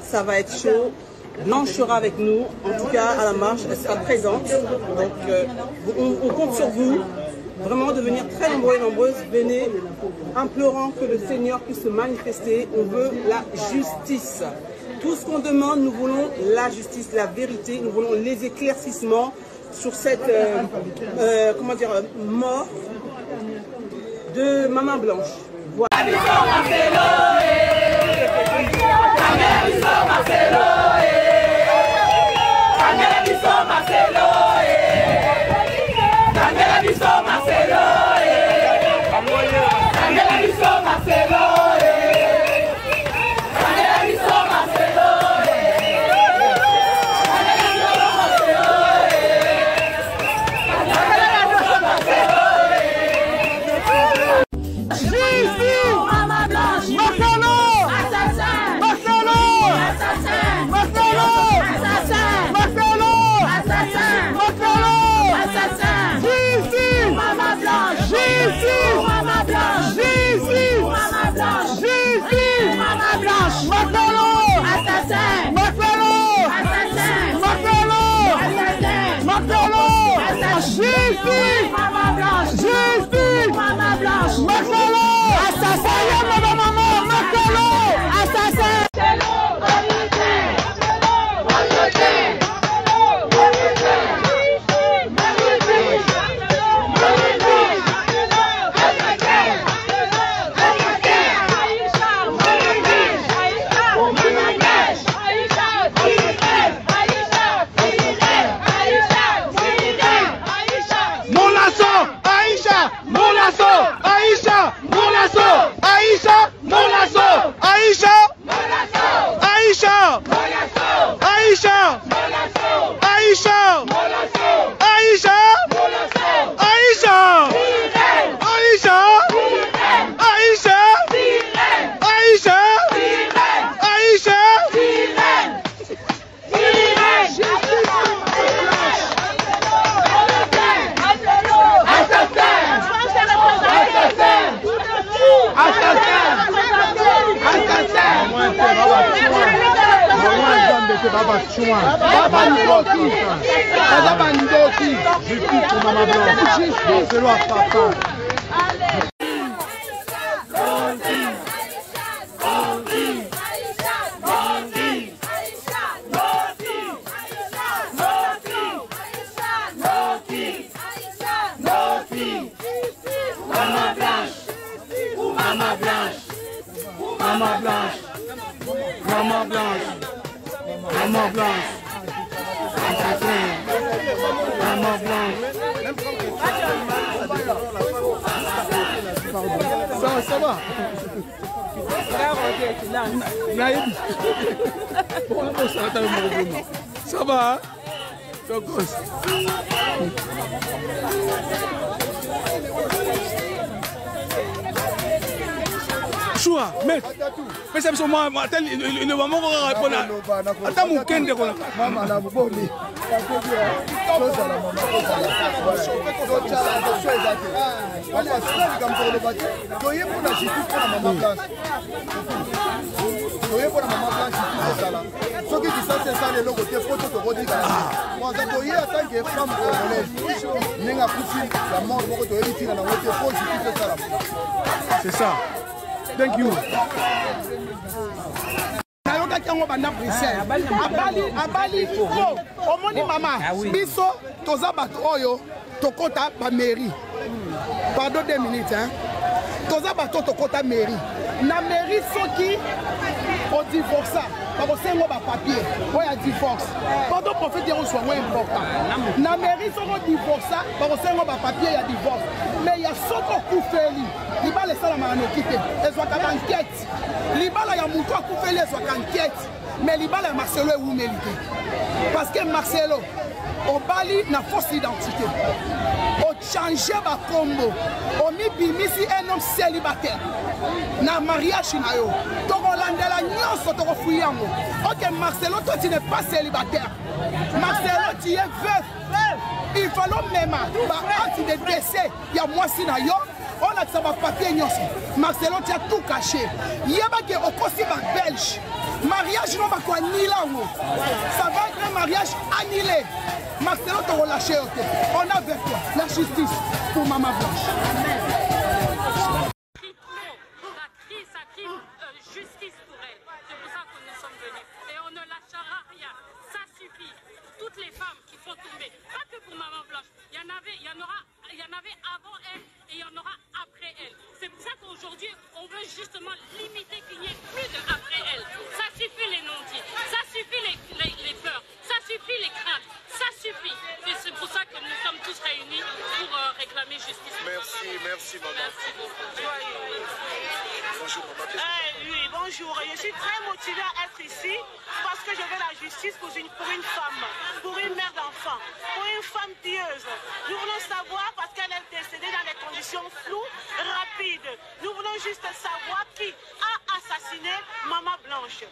Ça va être chaud. Blanche sera avec nous, en tout cas à la marche, elle sera présente. Donc on compte sur vous, vraiment de venir très nombreux et nombreuses. Venez, implorant que le Seigneur puisse se manifester. On veut la justice. Tout ce qu'on demande, nous voulons la justice, la vérité. Nous voulons les éclaircissements sur cette mort de Maman Blanche. Voilà. Ça va. Ça va. Choua, mais ça me moi le maman va répondre. Attends mon kende quoi. Maman la boni. C'est ça. Thank you. Abali omoni mama biso toza bato oyo tokota ba mairie. Pardon 2 minutes hein. Toza bato tokota mairie. Na mairie soki o divorça, ba bosengo ba papier. Oya divorce. Pardon prophète dire soit moins important. Na mairie soko divorça, ba bosengo ba papier ya divorce. Mais ya soko kufeli. Libala sala mano kite. Ezwa ka enquête. Libala ya muto akufeli ezwa ka enquête. Mais Libala Marcelo est où mérité? Parce que Marcelo, au Bali, n'a fausse identité. Au changer ma combo. Au mibimisi un homme célibataire. Na mariage nayo. Toko landela nyonso toko fuyango. Ok Marcelo, toi tu n'es pas célibataire. Marcelo, tu es veuf. Il faut même acte de décès. Il y a moi si nayo. On a ça va papier nyonso. Marcelo, tu as tout caché. Yeba ke okosi ba belge. mariage non va annulé. Ça va être un mariage annulé. Marcelo te relâché. On a avec toi la justice pour Maman Blanche. Amen. Ça crie justice pour elle. C'est pour ça que nous sommes venus. Et on ne lâchera rien. Ça suffit. Toutes les femmes qui sont tombées, pas que pour Maman Blanche. Il y en avait avant elle et il y en aura après elle. C'est pour ça qu'aujourd'hui, on veut justement limiter qu'il n'y ait plus de après elle. Ça suffit les non-dits. Ça suffit les peurs. Ça suffit les craintes. Ça suffit. Et c'est pour ça que nous sommes tous réunis pour réclamer justice. Merci maman. Merci beaucoup. Bonjour maman. Oui, bonjour. Je suis très motivée à être ici parce que je veux la justice pour une femme, pour une mère d'enfant, pour une femme pieuse. Nous voulons savoir parce qu'elle est décédée dans des conditions floues, rapides. Nous voulons juste savoir qui a assassiné Maman Blanche.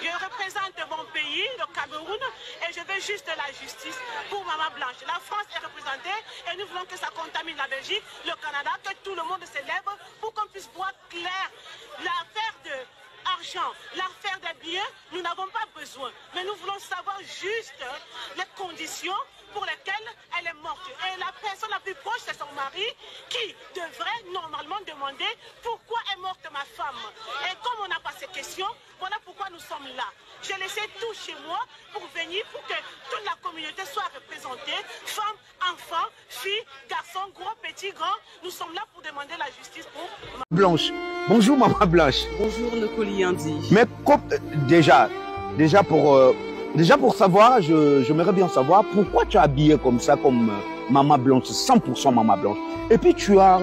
Je représente mon pays, le Cameroun, et je veux juste la justice pour Maman Blanche. La France est représentée et nous voulons que ça contamine la Belgique, le Canada, que tout le monde s'élève pour qu'on puisse voir clair l'affaire de argent, l'affaire des biens, nous n'avons pas besoin. Mais nous voulons savoir juste les conditions pour lesquelles elle est morte. Et la personne la plus proche, c'est son mari, qui devrait normalement demander pourquoi est morte ma femme. Et comme on n'a pas ces questions, voilà pourquoi nous sommes là. J'ai laissé tout chez moi pour venir, pour que toute la communauté soit représentée, femmes, enfants, filles, garçons, gros, petits, grands. Nous sommes là pour demander la justice pour Blanche. Bonjour Maman Blanche. Bonjour Nokoli Yandi. Mais déjà pour savoir, j'aimerais bien savoir pourquoi tu as habillé comme ça, comme Maman Blanche, 100% Maman Blanche. Et puis tu as,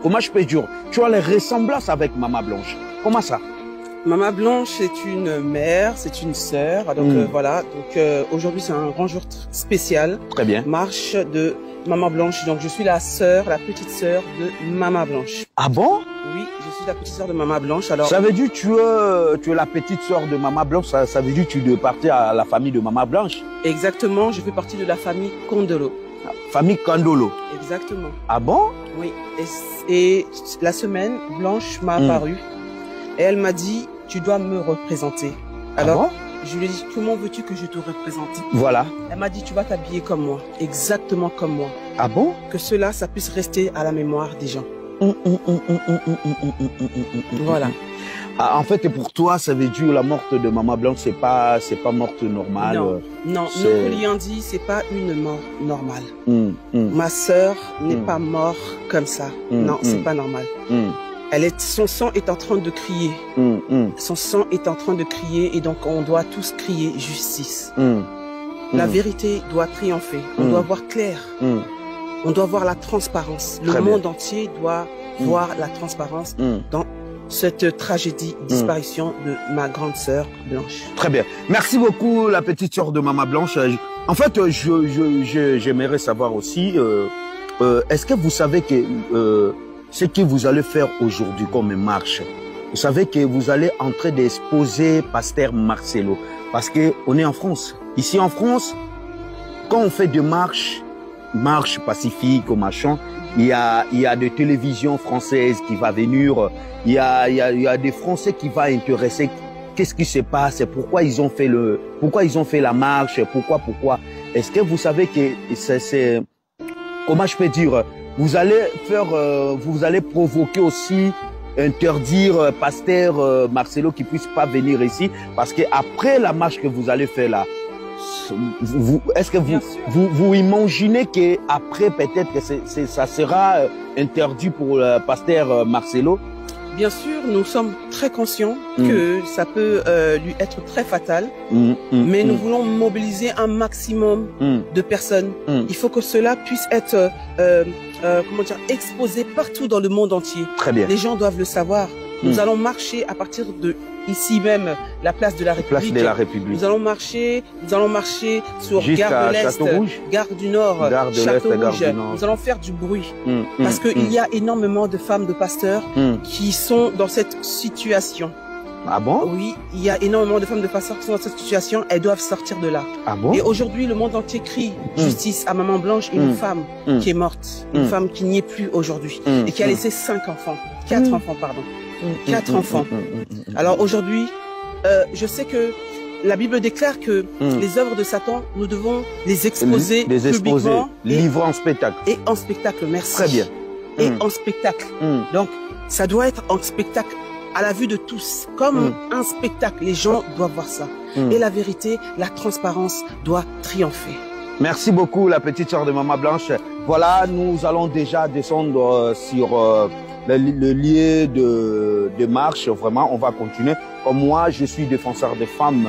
comment je peux dire, tu as les ressemblances avec Maman Blanche. Comment ça? Maman Blanche, c'est une mère, c'est une sœur. Donc voilà. Donc aujourd'hui, c'est un grand jour spécial. Très bien. Marche de Maman Blanche. Donc je suis la sœur, la petite sœur de Maman Blanche. Ah bon? Oui, je suis la petite sœur de Maman Blanche. Alors. Ça veut dire que tu es la petite sœur de Maman Blanche. Ça veut dire que tu dois partir à la famille de Maman Blanche. Exactement. Je fais partie de la famille Kondolo. Famille Kondolo. Exactement. Ah bon? Oui. Et la semaine, Blanche m'a apparu. Et elle m'a dit, tu dois me représenter. Alors, je lui ai dit, comment veux-tu que je te représente? Voilà. Elle m'a dit, tu vas t'habiller comme moi. Exactement comme moi. Ah bon? Que cela, ça puisse rester à la mémoire des gens. Voilà. Ah, en fait, pour toi, ça veut dire la morte de Maman Blanche, c'est pas morte normale. Non, Nokoli Yandi, c'est pas une mort normale. Ma sœur n'est pas morte comme ça. Non, c'est pas normal. Son sang est en train de crier. Son sang est en train de crier et donc on doit tous crier justice. La vérité doit triompher. On doit voir clair. On doit voir la transparence. Le monde entier doit voir la transparence dans cette tragédie, disparition de ma grande sœur Blanche. Très bien. Merci beaucoup la petite sœur de Maman Blanche. En fait, j'aimerais savoir aussi, est-ce que vous savez que ce que vous allez faire aujourd'hui comme marche, vous savez que vous allez entrer d'exposer Pasteur Marcelo. Parce qu'on est en France. Ici en France, quand on fait des marches pacifiques ou machin, il y a des télévisions françaises qui vont venir, il y a des Français qui vont intéresser qu'est-ce qui se passe, pourquoi ils ont fait la marche, pourquoi. Est-ce que vous savez que c'est comment je peux dire, vous allez provoquer aussi, interdire Pasteur Marcelo qui puisse pas venir ici, parce que après la marche que vous allez faire là, est-ce que vous imaginez que après peut-être que ça sera interdit pour le Pasteur Marcelo? Bien sûr, nous sommes très conscients que ça peut lui être très fatal, mais nous voulons mobiliser un maximum de personnes. Il faut que cela puisse être comment dire, exposé partout dans le monde entier. Très bien. Les gens doivent le savoir. Nous allons marcher à partir de ici même, la place de la République. Place de la République. Nous allons marcher sur Gare de l'Est, Gare du Nord, Château Rouge. Nous allons faire du bruit. Parce qu'il y a énormément de femmes de pasteurs qui sont dans cette situation. Ah bon? Oui, il y a énormément de femmes de pasteurs qui sont dans cette situation. Elles doivent sortir de là. Ah bon? Et aujourd'hui, le monde entier crie justice à Maman Blanche, une femme qui est morte. Une femme qui n'y est plus aujourd'hui. Et qui a laissé 4 enfants, pardon. 4 enfants. Alors aujourd'hui, je sais que la Bible déclare que les œuvres de Satan, nous devons les exposer publiquement. Livrer en spectacle. Et en spectacle, merci. Très bien. Et en spectacle. Donc, ça doit être en spectacle à la vue de tous. Comme un spectacle, les gens doivent voir ça. Et la vérité, la transparence doit triompher. Merci beaucoup, la petite sœur de Maman Blanche. Voilà, nous allons déjà descendre sur le lieu de marche. Vraiment, on va continuer. Comme moi, je suis défenseur des femmes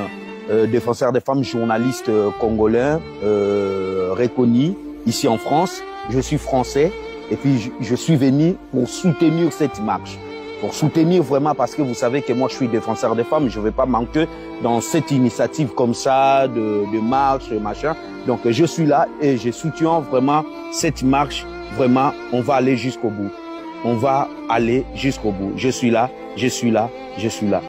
journaliste congolais reconnu ici en France. Je suis français et puis je suis venu pour soutenir cette marche. Pour soutenir vraiment parce que vous savez que moi je suis défenseur des femmes, je ne vais pas manquer dans cette initiative comme ça de marche, machin. Donc je suis là et je soutiens vraiment cette marche. Vraiment, on va aller jusqu'au bout. On va aller jusqu'au bout. Je suis là, je suis là, je suis là.